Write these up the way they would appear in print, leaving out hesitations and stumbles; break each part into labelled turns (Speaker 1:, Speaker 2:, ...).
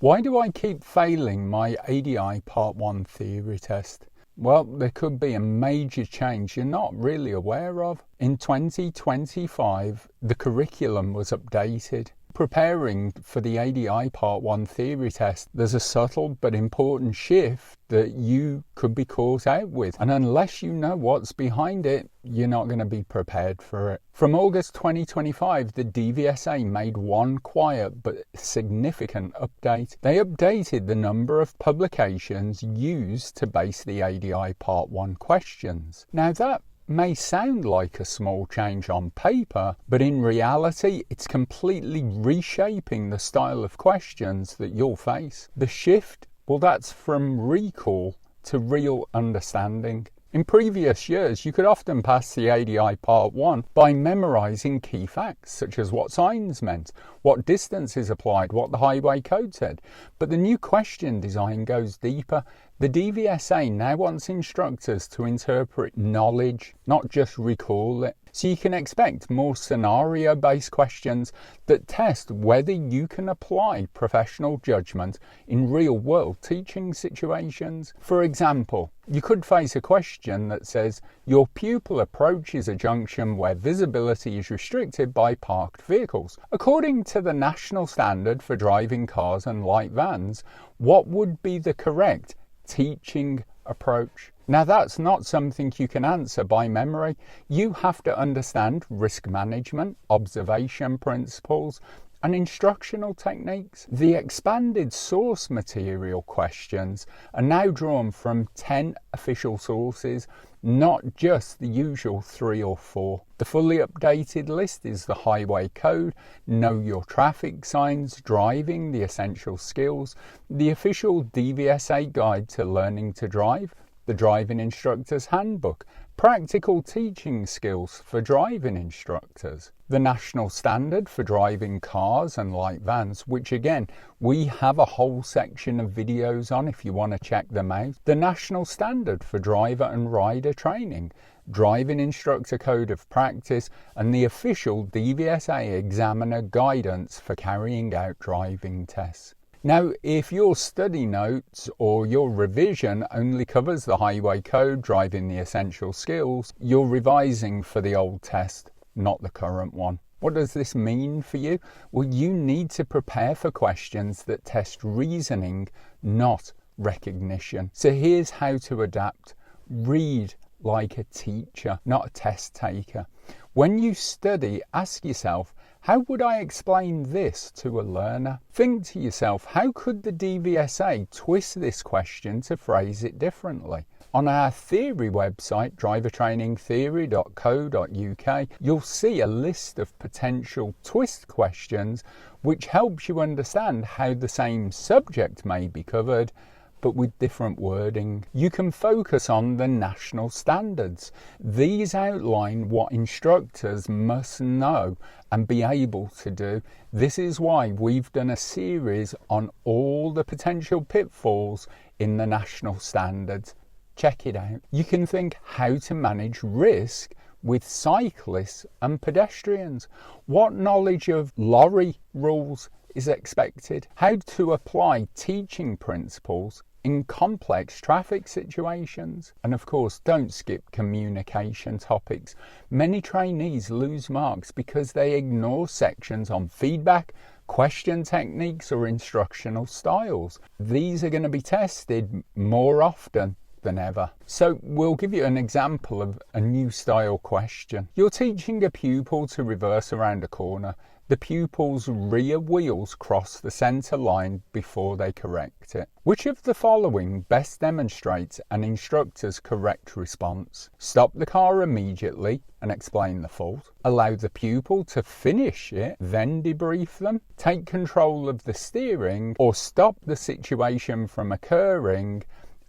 Speaker 1: Why do I keep failing my ADI Part 1 theory test? Well, there could be a major change you're not really aware of. In 2025, the curriculum was updated. Preparing for the ADI Part 1 theory test, there's a subtle but important shift that you could be caught out with. And unless you know what's behind it, you're not going to be prepared for it. From August 2025, the DVSA made one quiet but significant update. They updated the number of publications used to base the ADI Part 1 questions. Now that may sound like a small change on paper, but in reality, it's completely reshaping the style of questions that you'll face. The shift, well, that's from recall to real understanding. In previous years, you could often pass the ADI Part 1 by memorizing key facts, such as what signs meant, what distances applied, what the highway code said. But the new question design goes deeper. The DVSA now wants instructors to interpret knowledge, not just recall it. So you can expect more scenario-based questions that test whether you can apply professional judgment in real-world teaching situations. For example, you could face a question that says, your pupil approaches a junction where visibility is restricted by parked vehicles. According to the national standard for driving cars and light vans, what would be the correct teaching approach? Now that's not something you can answer by memory. You have to understand risk management, observation principles, and instructional techniques. The expanded source material questions are now drawn from 10 official sources, not just the usual 3 or 4. The fully updated list is the highway code, know your traffic signs, driving, the essential skills, the official DVSA guide to learning to drive, the driving instructor's handbook, practical teaching skills for driving instructors, the national standard for driving cars and light vans, which again, we have a whole section of videos on if you want to check them out, the national standard for driver and rider training, driving instructor code of practice, and the official DVSA examiner guidance for carrying out driving tests. Now, if your study notes or your revision only covers the highway code, driving the essential skills, you're revising for the old test, not the current one. What does this mean for you? Well, you need to prepare for questions that test reasoning, not recognition. So here's how to adapt. Read like a teacher, not a test taker. When you study, ask yourself, how would I explain this to a learner? Think to yourself, how could the DVSA twist this question to phrase it differently? On our theory website, drivertrainingtheory.co.uk, you'll see a list of potential twist questions which helps you understand how the same subject may be covered, but with different wording. You can focus on the national standards. These outline what instructors must know and be able to do. This is why we've done a series on all the potential pitfalls in the national standards. Check it out. You can think how to manage risk with cyclists and pedestrians. What knowledge of lorry rules is expected? How to apply teaching principles in complex traffic situations. And of course, don't skip communication topics. Many trainees lose marks because they ignore sections on feedback, question techniques, or instructional styles. These are going to be tested more often than ever. So we'll give you an example of a new style question. You're teaching a pupil to reverse around a corner. The pupil's rear wheels cross the centre line before they correct it. Which of the following best demonstrates an instructor's correct response? Stop the car immediately and explain the fault. Allow the pupil to finish it, then debrief them. Take control of the steering, or stop the situation from occurring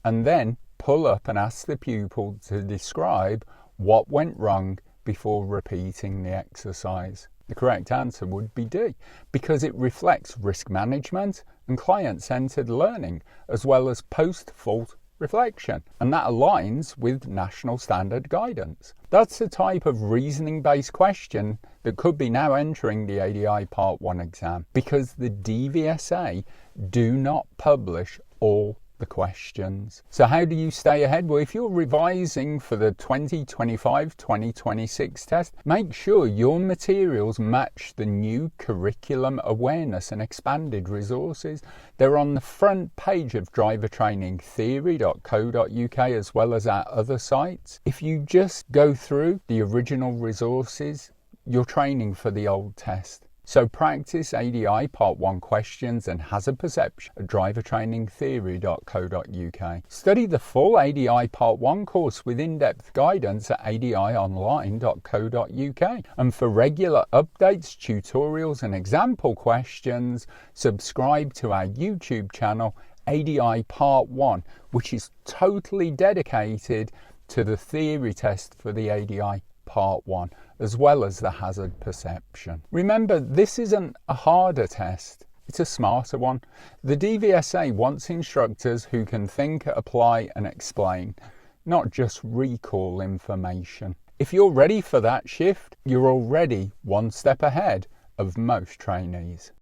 Speaker 1: and then pull up and ask the pupil to describe what went wrong before repeating the exercise. The correct answer would be D, because it reflects risk management and client-centered learning, as well as post-fault reflection, and that aligns with national standard guidance. That's the type of reasoning-based question that could be now entering the ADI Part 1 exam, because the DVSA do not publish all the questions. So how do you stay ahead? Well, if you're revising for the 2025-2026 test, make sure your materials match the new curriculum awareness and expanded resources. They're on the front page of drivertrainingtheory.co.uk as well as our other sites. If you just go through the original resources, you're training for the old test. So practice ADI Part 1 questions and hazard perception at drivertrainingtheory.co.uk. Study the full ADI Part 1 course with in-depth guidance at adionline.co.uk. And for regular updates, tutorials and example questions, subscribe to our YouTube channel ADI Part 1, which is totally dedicated to the theory test for the ADI Part 1, as well as the hazard perception. Remember, this isn't a harder test, it's a smarter one. The DVSA wants instructors who can think, apply and explain, not just recall information. If you're ready for that shift, you're already one step ahead of most trainees.